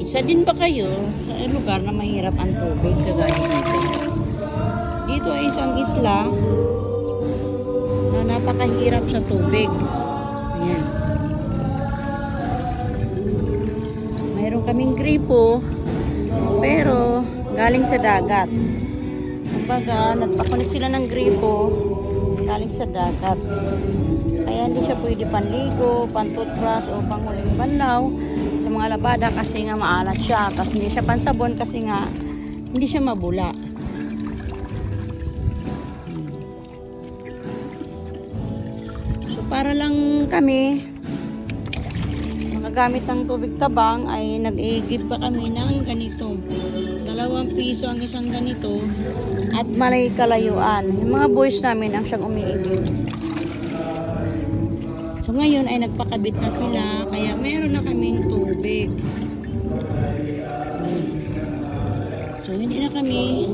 Isa din ba kayo sa lugar na mahirap ang tubig kagaya dito? Dito ay isang isla na napakahirap sa tubig. Ayan. Mayroon kaming gripo pero galing sa dagat. Kumbaga, nagpakunik sila ng gripo galing sa dagat. Kaya hindi siya pwede panligo, pantutbrush o panghuling banlaw sa mga labada kasi nga maalat siya. Tapos hindi siya pansabon kasi nga hindi siya mabula. So para lang kami makagamit ng tubig tabang ay nag-i-give pa kami ng ganito. 2 piso ang isang ganito at malay kalayuan. Yung mga boys namin ang siyang umiigib. So ngayon ay nagpakabit na sila kaya meron na kaming tubig. So hindi na kami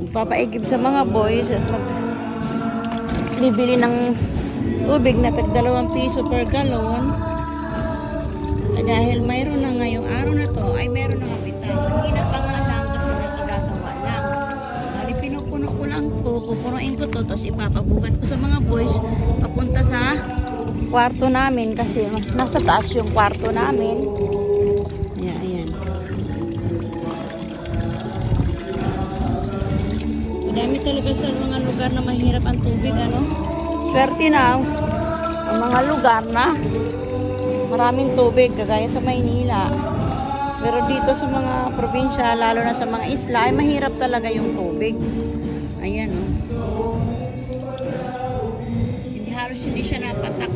magpapaigib sa mga boys at bibili ng tubig na tag 2 piso per galon. Dahil mayroon na ngayong araw na to ay mayroon na kapitan. Mahina pa nga lang kasi nagagawa lang. Bali pinupuno ko lang po, pupunuin ko to, tapos ipapabuhat ko sa mga boys papunta sa kwarto namin kasi nasa taas yung kwarto namin. Ayan, ayan. Madami talaga sa mga lugar na mahirap ang tubig, ano? Swerte na ang mga lugar na maraming tubig kagaya sa Maynila. Pero dito sa mga probinsya, lalo na sa mga isla, ay mahirap talaga yung tubig. Ayan, oh. Hindi siya napatak.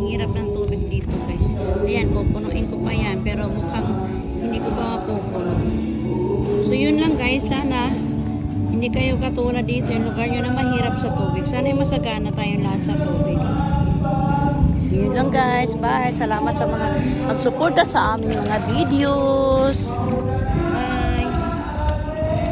Hirap ng tubig dito, guys. Ayan, pupunuin ko pa yan. Pero mukhang hindi ko pa mapupuno. So, yun lang, guys. Sana hindi kayo katulad dito. Yung lugar nyo na mahirap sa tubig. Sana ay masagana tayong lahat sa tubig. Yun lang, guys. Bye. Salamat sa mga magsuporta sa aming mga videos.